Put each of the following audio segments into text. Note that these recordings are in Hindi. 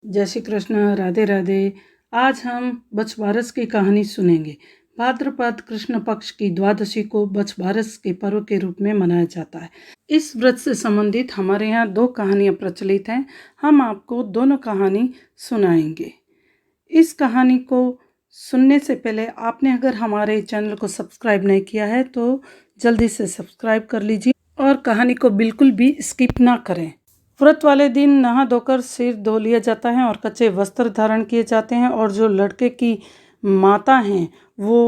जय श्री कृष्ण, राधे राधे। आज हम बछबारस की कहानी सुनेंगे। भाद्रपद कृष्ण पक्ष की द्वादशी को बछबारस के पर्व के रूप में मनाया जाता है। इस व्रत से संबंधित हमारे यहाँ दो कहानियाँ प्रचलित हैं। हम आपको दोनों कहानी सुनाएंगे। इस कहानी को सुनने से पहले आपने अगर हमारे चैनल को सब्सक्राइब नहीं किया है तो जल्दी से सब्सक्राइब कर लीजिए और कहानी को बिल्कुल भी स्किप ना करें। व्रत वाले दिन नहा धोकर सिर धो लिया जाता है और कच्चे वस्त्र धारण किए जाते हैं और जो लड़के की माता हैं वो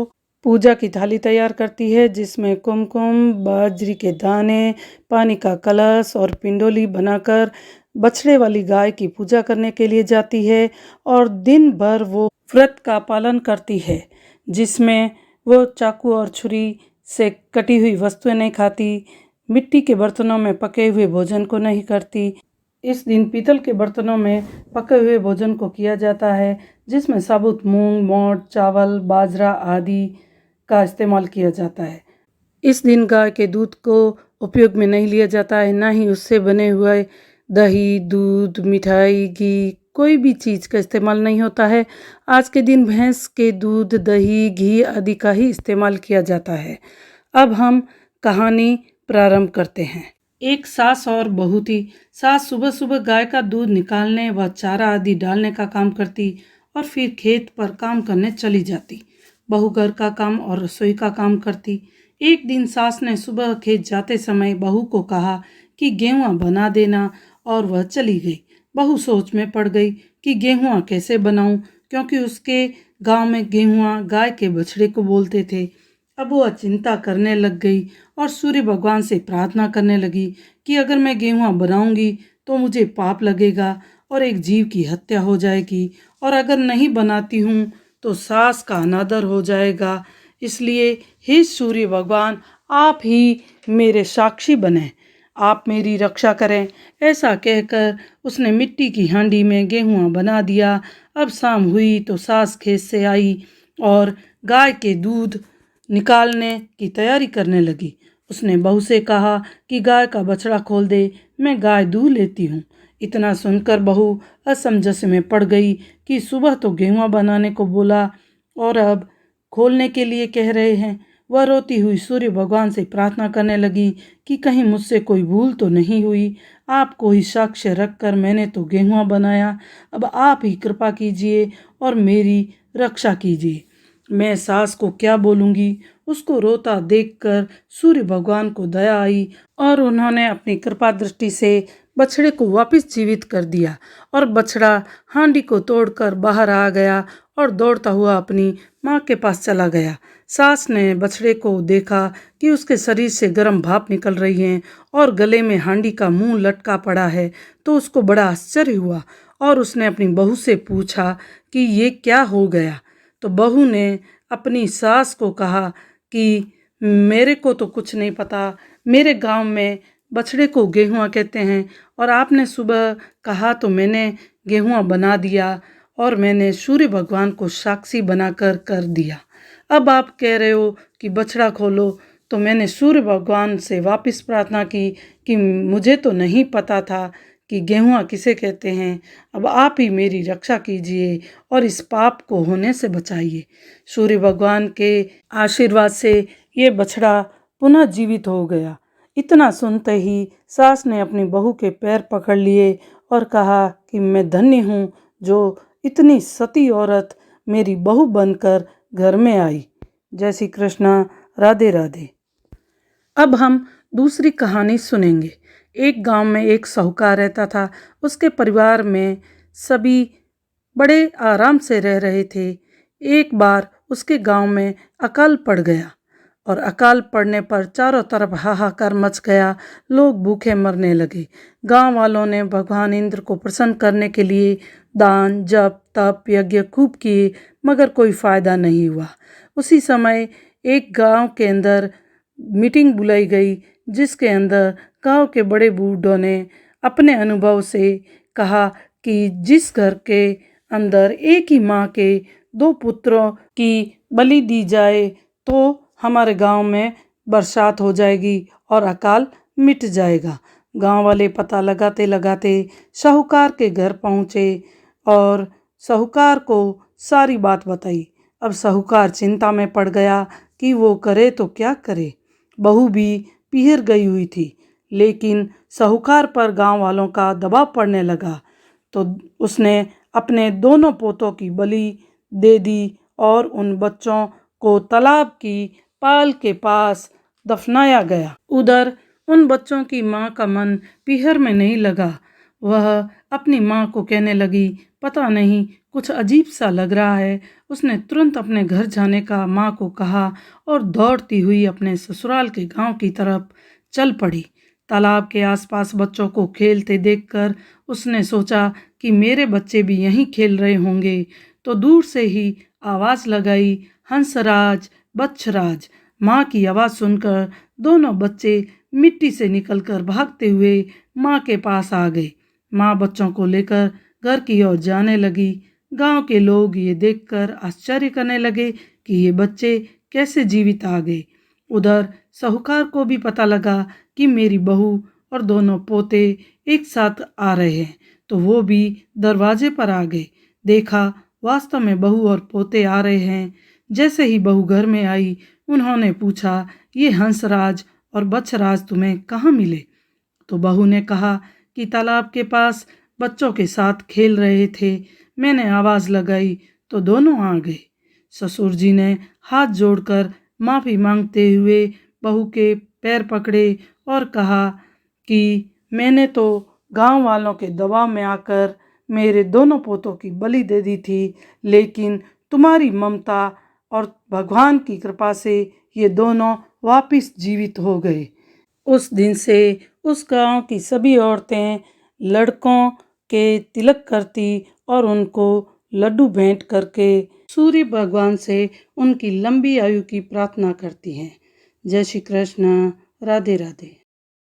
पूजा की थाली तैयार करती है जिसमें कुमकुम, बाजरी के दाने, पानी का कलश और पिंडोली बनाकर बछड़े वाली गाय की पूजा करने के लिए जाती है और दिन भर वो व्रत का पालन करती है जिसमें वो चाकू और छुरी से कटी हुई वस्तुएं नहीं खाती, मिट्टी के बर्तनों में पके हुए भोजन को नहीं करती। इस दिन पीतल के बर्तनों में पके हुए भोजन को किया जाता है जिसमें साबुत मूंग, मोठ, चावल, बाजरा आदि का इस्तेमाल किया जाता है। इस दिन गाय के दूध को उपयोग में नहीं लिया जाता है, ना ही उससे बने हुए दही, दूध, मिठाई, घी कोई भी चीज़ का इस्तेमाल नहीं होता है। आज के दिन भैंस के दूध, दही, घी आदि का ही इस्तेमाल किया जाता है। अब हम कहानी प्रारंभ करते हैं। एक सास और बहू थी। सास सुबह सुबह गाय का दूध निकालने व चारा आदि डालने का काम करती और फिर खेत पर काम करने चली जाती। बहू घर का काम और रसोई का काम करती। एक दिन सास ने सुबह खेत जाते समय बहू को कहा कि गेहुआ बना देना और वह चली गई। बहू सोच में पड़ गई कि गेहुआ कैसे बनाऊं, क्योंकि उसके गांव में गेहुआ गाय के बछड़े को बोलते थे। अब वह चिंता करने लग गई और सूर्य भगवान से प्रार्थना करने लगी कि अगर मैं गेहुआ बनाऊंगी तो मुझे पाप लगेगा और एक जीव की हत्या हो जाएगी, और अगर नहीं बनाती हूँ तो सास का अनादर हो जाएगा। इसलिए हे सूर्य भगवान, आप ही मेरे साक्षी बने, आप मेरी रक्षा करें। ऐसा कहकर उसने मिट्टी की हांडी में गेहुआ बना दिया। अब शाम हुई तो सास खेत से आई और गाय के दूध निकालने की तैयारी करने लगी। उसने बहू से कहा कि गाय का बछड़ा खोल दे, मैं गाय दूध लेती हूँ। इतना सुनकर बहू असमंजस में पड़ गई कि सुबह तो गेहुआ बनाने को बोला और अब खोलने के लिए कह रहे हैं। वह रोती हुई सूर्य भगवान से प्रार्थना करने लगी कि कहीं मुझसे कोई भूल तो नहीं हुई। आपको ही साक्ष्य रखकर मैंने तो गेहुआ बनाया, अब आप ही कृपा कीजिए और मेरी रक्षा कीजिए। मैं सास को क्या बोलूँगी। उसको रोता देखकर सूर्य भगवान को दया आई और उन्होंने अपनी कृपा दृष्टि से बछड़े को वापस जीवित कर दिया और बछड़ा हांडी को तोड़कर बाहर आ गया और दौड़ता हुआ अपनी माँ के पास चला गया। सास ने बछड़े को देखा कि उसके शरीर से गर्म भाप निकल रही है और गले में हांडी का मुंह लटका पड़ा है, तो उसको बड़ा आश्चर्य हुआ और उसने अपनी बहू से पूछा कि ये क्या हो गया। तो बहू ने अपनी सास को कहा कि मेरे को तो कुछ नहीं पता, मेरे गांव में बछड़े को गेहुआ कहते हैं और आपने सुबह कहा तो मैंने गेहुआ बना दिया और मैंने सूर्य भगवान को साक्षी बनाकर कर दिया। अब आप कह रहे हो कि बछड़ा खोलो, तो मैंने सूर्य भगवान से वापस प्रार्थना की कि मुझे तो नहीं पता था कि गेहुआ किसे कहते हैं। अब आप ही मेरी रक्षा कीजिए और इस पाप को होने से बचाइए। सूर्य भगवान के आशीर्वाद से ये बछड़ा पुनः जीवित हो गया। इतना सुनते ही सास ने अपनी बहू के पैर पकड़ लिए और कहा कि मैं धन्य हूँ जो इतनी सती औरत मेरी बहू बनकर घर में आई। जय श्री कृष्ण, राधे राधे। अब हम दूसरी कहानी सुनेंगे। एक गांव में एक साहूकार रहता था। उसके परिवार में सभी बड़े आराम से रह रहे थे। एक बार उसके गांव में अकाल पड़ गया और अकाल पड़ने पर चारों तरफ हाहाकार मच गया। लोग भूखे मरने लगे। गांव वालों ने भगवान इंद्र को प्रसन्न करने के लिए दान, जप, तप, यज्ञ खूब किए, मगर कोई फायदा नहीं हुआ। उसी समय एक गांव के अंदर मीटिंग बुलाई गई जिसके अंदर गांव के बड़े बूढ़ों ने अपने अनुभव से कहा कि जिस घर के अंदर एक ही माँ के दो पुत्रों की बलि दी जाए तो हमारे गांव में बरसात हो जाएगी और अकाल मिट जाएगा। गांव वाले पता लगाते लगाते साहूकार के घर पहुँचे और साहूकार को सारी बात बताई। अब साहूकार चिंता में पड़ गया कि वो करे तो क्या करे। बहू भी पिघर गई हुई थी, लेकिन साहूकार पर गांव वालों का दबाव पड़ने लगा, तो उसने अपने दोनों पोतों की बलि दे दी और उन बच्चों को तालाब की पाल के पास दफनाया गया। उधर उन बच्चों की माँ का मन पीहर में नहीं लगा। वह अपनी माँ को कहने लगी, पता नहीं कुछ अजीब सा लग रहा है। उसने तुरंत अपने घर जाने का माँ को कहा और दौड़ती हुई अपने ससुराल के गांव की तरफ चल पड़ी। तालाब के आसपास बच्चों को खेलते देखकर उसने सोचा कि मेरे बच्चे भी यहीं खेल रहे होंगे, तो दूर से ही आवाज़ लगाई, हंसराज बच्छराज। माँ की आवाज़ सुनकर दोनों बच्चे मिट्टी से निकलकर भागते हुए माँ के पास आ गए। माँ बच्चों को लेकर घर की ओर जाने लगी। गांव के लोग ये देखकर आश्चर्य करने लगे कि ये बच्चे कैसे जीवित आ गए। उधर साहूकार को भी पता लगा कि मेरी बहू और दोनों पोते एक साथ आ रहे हैं, तो वो भी दरवाजे पर आ गए। देखा वास्तव में बहू और पोते आ रहे हैं। जैसे ही बहू घर में आई, उन्होंने पूछा, ये हंसराज और बच्छराज तुम्हें कहाँ मिले? तो बहू ने कहा कि तालाब के पास बच्चों के साथ खेल रहे थे। मैंने आवाज़ लगाई तो दोनों आ गए। ससुर जी ने हाथ जोड़कर माफ़ी मांगते हुए बहू के पैर पकड़े और कहा कि मैंने तो गांव वालों के दबाव में आकर मेरे दोनों पोतों की बलि दे दी थी, लेकिन तुम्हारी ममता और भगवान की कृपा से ये दोनों वापस जीवित हो गए। उस दिन से उस गांव की सभी औरतें लड़कों के तिलक करती और उनको लड्डू भेंट करके सूर्य भगवान से उनकी लंबी आयु की प्रार्थना करती हैं। जय श्री कृष्ण। राधे राधे।